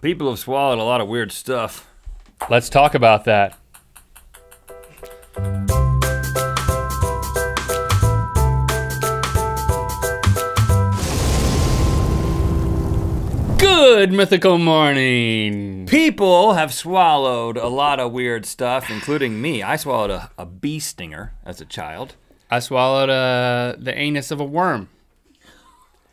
People have swallowed a lot of weird stuff. Let's talk about that. Good mythical morning. People have swallowed a lot of weird stuff, including me. I swallowed a bee stinger as a child. I swallowed the anus of a worm.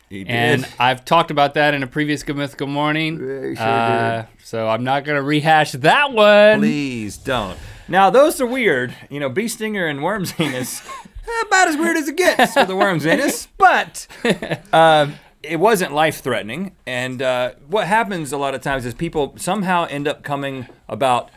You did. And I've talked about that in a previous Good Mythical Morning. You sure did. So I'm not gonna rehash that one. Please don't. Now those are weird. You know, bee stinger and worm's anus, about as weird as it gets with the worm's anus, but it wasn't life-threatening. And what happens a lot of times is people somehow end up coming about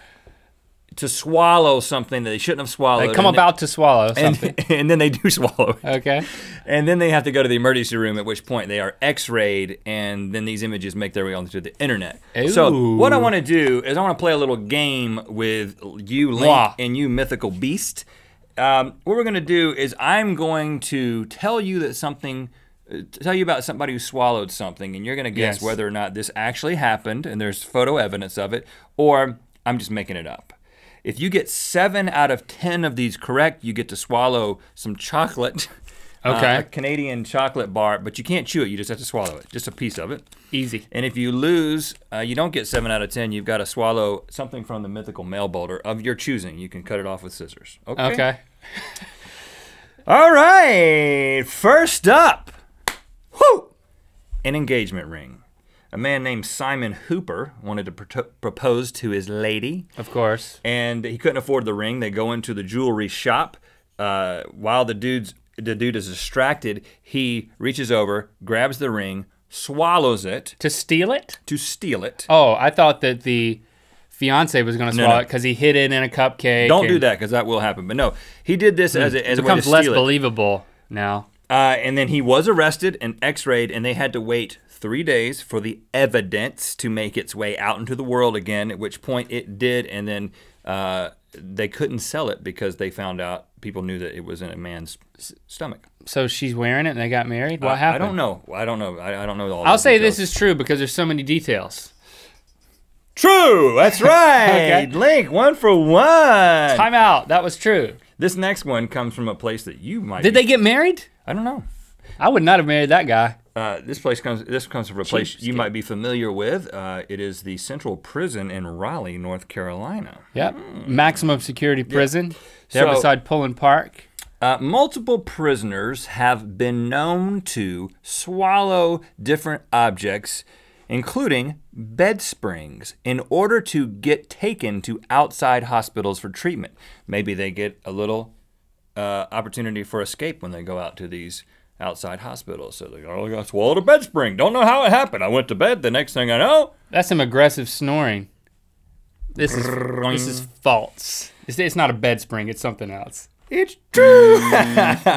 to swallow something that they shouldn't have swallowed. They come about to swallow something. And then they do swallow it. Okay. And then they have to go to the emergency room, at which point they are x-rayed, and then these images make their way onto the internet. Ooh. So what I wanna do is I wanna play a little game with you, Link, and you, Mythical Beast. What we're gonna do is I'm going to tell you that tell you about somebody who swallowed something, and you're gonna guess whether or not this actually happened, and there's photo evidence of it, or I'm just making it up. If you get 7 out of 10 of these correct, you get to swallow some chocolate. Okay. A Canadian chocolate bar, but you can't chew it, you just have to swallow it, just a piece of it. Easy. And if you lose, you don't get 7 out of 10, you've got to swallow something from the mythical mail bolder of your choosing. You can cut it off with scissors, okay? Okay. All right, first up, an engagement ring. A man named Simon Hooper wanted to propose to his lady. Of course. And he couldn't afford the ring. They go into the jewelry shop. While the dude is distracted, he reaches over, grabs the ring, swallows it. To steal it? To steal it. Oh, I thought that the fiance was gonna swallow it because he hid it in a cupcake. Don't do that, because that will happen. But no, he did this as a way to steal it. It becomes less believable now. And then he was arrested and x-rayed, and they had to wait 3 days for the evidence to make its way out into the world again, at which point it did, and then they couldn't sell it because they found out, people knew that it was in a man's stomach. So she's wearing it and they got married? What happened? I don't know. I don't know all I'll say details. this is true because there's so many details. True, that's right. Okay. Link, 1 for 1. Time out, that was true. This next one comes from a place that you might Did they get married? I don't know. I would not have married that guy. This comes from a place you might be familiar with. It is the Central Prison in Raleigh, North Carolina. Yep, maximum security prison. There beside Pullen Park. Multiple prisoners have been known to swallow different objects, including bed springs, in order to get taken to outside hospitals for treatment. Maybe they get a little opportunity for escape when they go out to these outside hospitals. So they go, oh, I swallowed a bed spring. Don't know how it happened. I went to bed, the next thing I know. That's some aggressive snoring. This is false. It's not a bed spring, it's something else. It's true.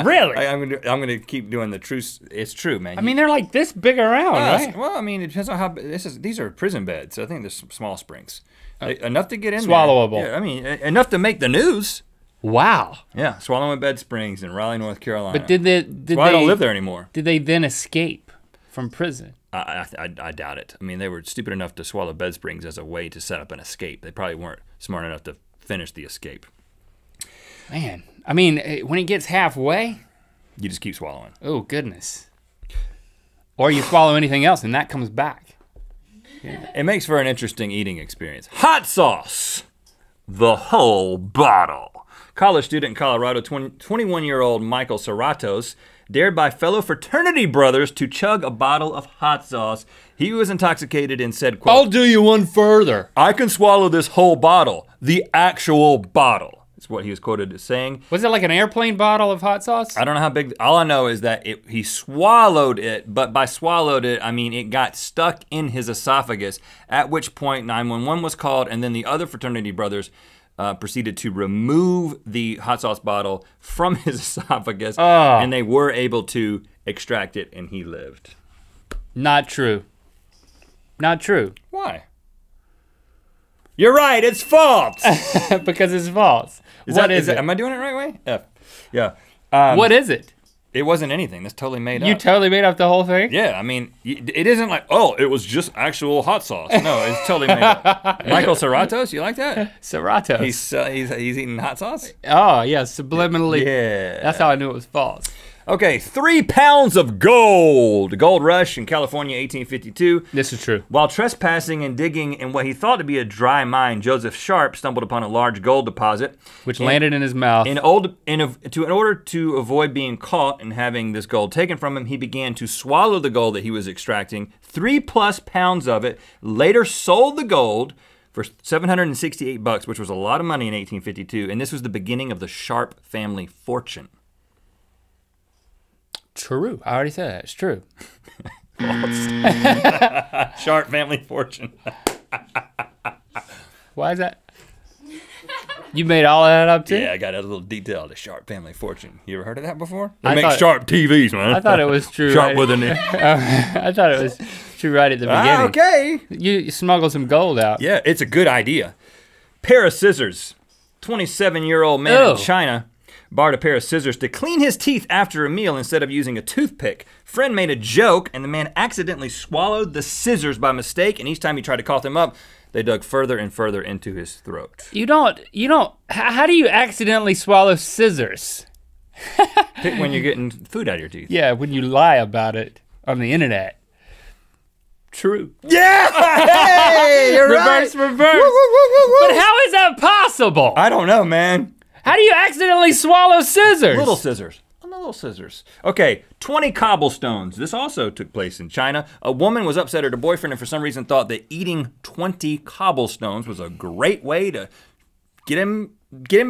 Really? I'm gonna keep doing the truth. It's true, man. I mean, they're like this big around, right? Well, I mean, it depends on how, these are prison beds, so I think there's some small springs. Enough to get in swallowable. there. Yeah, I mean, enough to make the news. Wow. Yeah, swallowing bed springs in Raleigh, North Carolina. But did they I don't live there anymore. Did they then escape from prison? I doubt it. I mean, they were stupid enough to swallow bed springs as a way to set up an escape. They probably weren't smart enough to finish the escape. Man, I mean, when it gets halfway, you just keep swallowing. Oh, goodness. Or you swallow anything else and that comes back. Yeah. It makes for an interesting eating experience. Hot sauce, the whole bottle. College student in Colorado, 21-year-old Michael Serratos, dared by fellow fraternity brothers to chug a bottle of hot sauce. He was intoxicated and said, quote, I'll do you one further. I can swallow this whole bottle, the actual bottle. That's what he was quoted as saying. Was it like an airplane bottle of hot sauce? I don't know how big, all I know is that he swallowed it, but by swallowed it, I mean it got stuck in his esophagus, at which point 911 was called, and then the other fraternity brothers proceeded to remove the hot sauce bottle from his esophagus, and they were able to extract it, and he lived. Not true. Not true. Why? You're right, it's false. Because it's false. Am I doing it the right way? Yeah. What is it? It wasn't anything. That's totally made up. You totally made up the whole thing? Yeah, I mean, it isn't like, oh, it was just actual hot sauce. No, it's totally made up. Michael Serratos, you like that? Serratos. He's eating hot sauce? Oh, yeah, subliminally. Yeah. That's how I knew it was false. Okay, 3 pounds of gold. Gold rush in California, 1852. This is true. While trespassing and digging in what he thought to be a dry mine, Joseph Sharp stumbled upon a large gold deposit. Which landed in his mouth. In order to avoid being caught and having this gold taken from him, he began to swallow the gold that he was extracting, 3+ pounds of it, later sold the gold for $768, which was a lot of money in 1852, and this was the beginning of the Sharp family fortune. True. I already said that. It's true. Sharp family fortune. Why is that? You made all of that up too? Yeah, I got a little detail of the Sharp family fortune. You ever heard of that before? They I make thought- Sharp TVs, man. I thought it was true. Sharp right- with an I thought it was true right at the beginning. Okay. You smuggled some gold out. Yeah, it's a good idea. Pair of scissors. 27-year-old man in Ew. China borrowed a pair of scissors to clean his teeth after a meal instead of using a toothpick. Friend made a joke, and the man accidentally swallowed the scissors by mistake, and each time he tried to cough them up, they dug further and further into his throat. You don't, how do you accidentally swallow scissors? When you're getting food out of your teeth. Yeah, when you lie about it on the internet. True. Yeah! Hey, you're Reverse. Woo, woo, woo, woo, But woo. how is that possible? I don't know, man. How do you accidentally swallow scissors? Little scissors. Little scissors. Okay, 20 cobblestones. This also took place in China. A woman was upset at her boyfriend and for some reason thought that eating 20 cobblestones was a great way to get him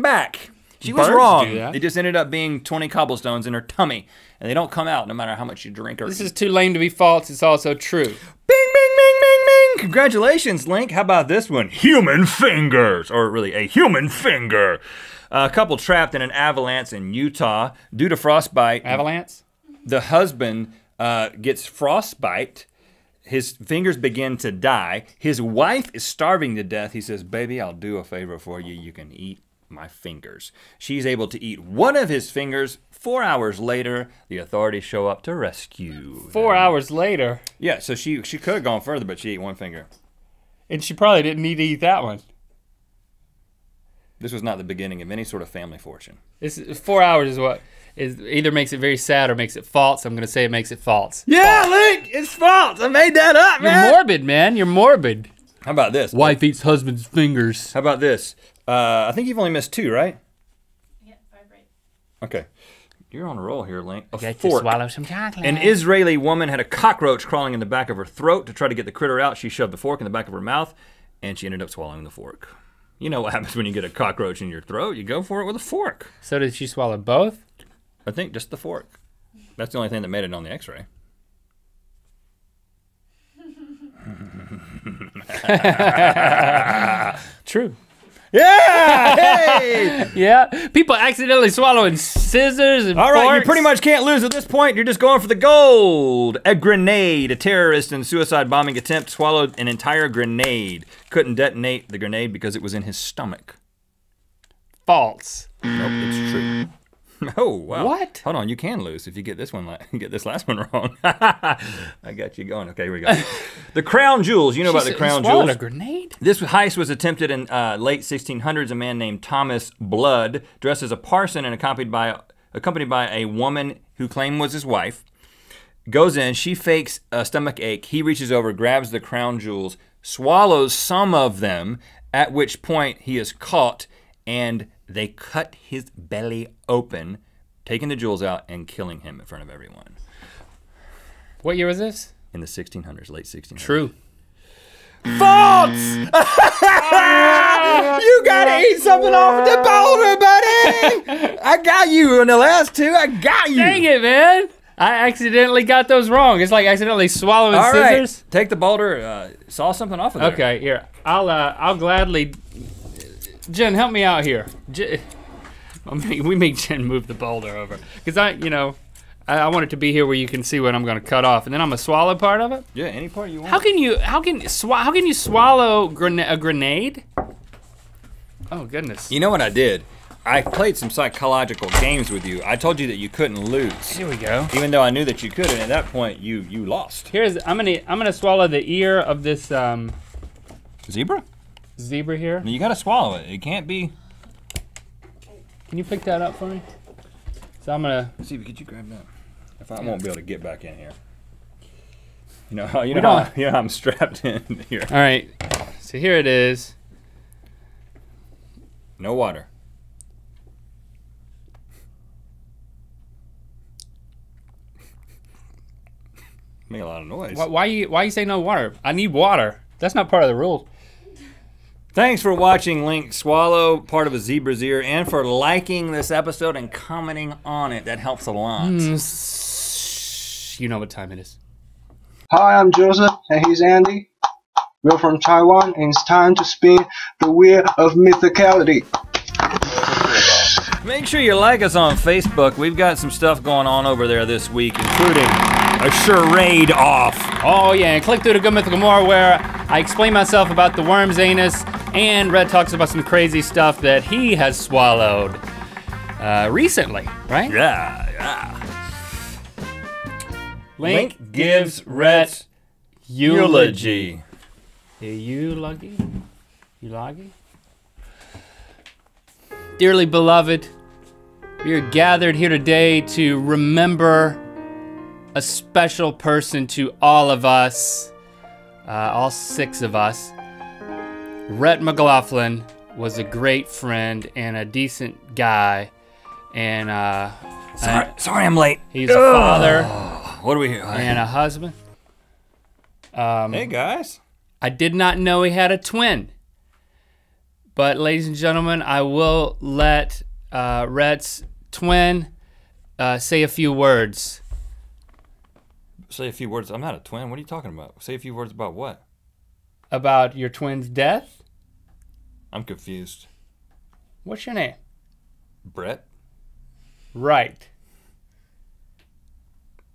back. She was Birds wrong. do that. It just ended up being 20 cobblestones in her tummy, and they don't come out no matter how much you drink or This eat. is too lame to be false. It's also true. Bing, bing, bing, bing, bing. Congratulations, Link. How about this one? Human fingers, or really a human finger. A couple trapped in an avalanche in Utah due to frostbite. Avalanche? The husband gets frostbite. His fingers begin to die. His wife is starving to death. He says, baby, I'll do a favor for you. You can eat my fingers. She's able to eat one of his fingers. 4 hours later, the authorities show up to rescue. 4 hours later. Yeah, so she could have gone further, but she ate one finger. And she probably didn't need to eat that one. This was not the beginning of any sort of family fortune. This 4 hours is what is either makes it very sad or makes it false. I'm gonna say it makes it false. Yeah, Link, it's false. I made that up, You're morbid, man. You're morbid. How about this? Wife eats husband's fingers. How about this? I think you've only missed 2, right? Yeah, 5 right. Okay. You're on a roll here, Link. A Got to fork. swallow some chocolate. An Israeli woman had a cockroach crawling in the back of her throat. To try to get the critter out, she shoved the fork in the back of her mouth, and she ended up swallowing the fork. You know what happens when you get a cockroach in your throat. You go for it with a fork. So did she swallow both? I think just the fork. That's the only thing that made it on the x-ray. True. Yeah! Hey! Yeah. People accidentally swallowing scissors and All right, you forks. pretty much can't lose at this point. You're just going for the gold. A grenade. A terrorist in suicide bombing attempt swallowed an entire grenade. Couldn't detonate the grenade because it was in his stomach. false. Nope, it's true. Oh, wow. What? Hold on, you can lose if you get this one, get this last one wrong. I got you going. Okay, here we go. The crown jewels. You know about the crown swallowed jewels. a grenade? This heist was attempted in late 1600s. A man named Thomas Blood, dressed as a parson and accompanied by a woman who claimed was his wife, goes in. She fakes a stomach ache. He reaches over, grabs the crown jewels, swallows some of them, at which point he is caught, and they cut his belly open, taking the jewels out and killing him in front of everyone. What year was this? In the 1600s, late 1600s. True. False! You gotta eat something off the boulder, buddy! I got you in the last two. I got you. Dang it, man! I accidentally got those wrong. It's like accidentally swallowing All right, scissors. take the boulder. Saw something off of there. Okay, here. I'll gladly. Jen, help me out here. We make Jen move the boulder over because I want it to be here where you can see what I'm going to cut off, and then I'm gonna swallow part of it. Yeah, any part you want. How can you swallow a grenade? Oh goodness. You know what I did? I played some psychological games with you. I told you that you couldn't lose. Here we go. Even though I knew that you could, and at that point you lost. I'm gonna swallow the ear of this Zebra? Zebra here. You gotta swallow it. It can't be. Can you pick that up for me? So I'm gonna. Stevie, could you grab that? If I won't be able to get back in here. You know how I'm strapped in here. All right. So here it is. No water. Make a lot of noise. Why you say no water? I need water. That's not part of the rules. Thanks for watching Link swallow part of a zebra's ear and for liking this episode and commenting on it. That helps a lot. You know what time it is. Hi, I'm Joseph, and he's Andy. We're from Taiwan, and it's time to spin the wheel of Mythicality. Make sure you like us on Facebook. We've got some stuff going on over there this week, including a charade off. Oh yeah, and click through to Good Mythical More where I explain myself about the worm's anus, and Rhett talks about some crazy stuff that he has swallowed recently, right? Yeah. Link gives Rhett eulogy. Eulogy? Dearly beloved, we are gathered here today to remember a special person to all of us, all 6 of us. Rhett McLaughlin was a great friend and a decent guy, and sorry I'm late. He's a father. What do we hear? And a husband. Hey guys. I did not know he had a twin. But ladies and gentlemen, I will let Rhett's twin say a few words. Say a few words. I'm not a twin. What are you talking about? Say a few words about what? About your twin's death? I'm confused. What's your name? Brett. Right.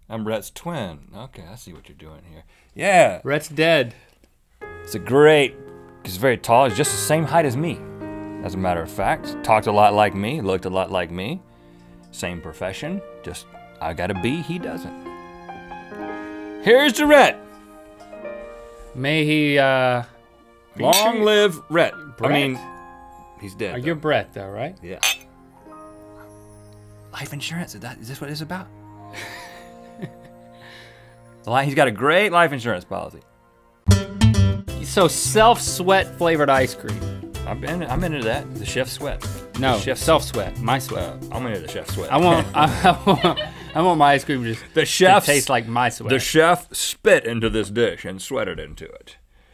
I'm Rhett's twin. Okay, I see what you're doing here. Yeah. Rhett's dead. It's a great, he's very tall. He's just the same height as me, as a matter of fact. Talked a lot like me, looked a lot like me. Same profession, just I got a B, he doesn't. Here's to Rhett. May he, long live Rhett. Brett? I mean, he's dead. You're Brett though, right? Yeah. Life insurance, is this what it's about? He's got a great life insurance policy. So self-sweat flavored ice cream. I'm into that. The chef sweat. No, chef self-sweat. My sweat. I'm into the chef sweat. I want my ice cream to taste like my sweat. The chef spit into this dish and sweated into it.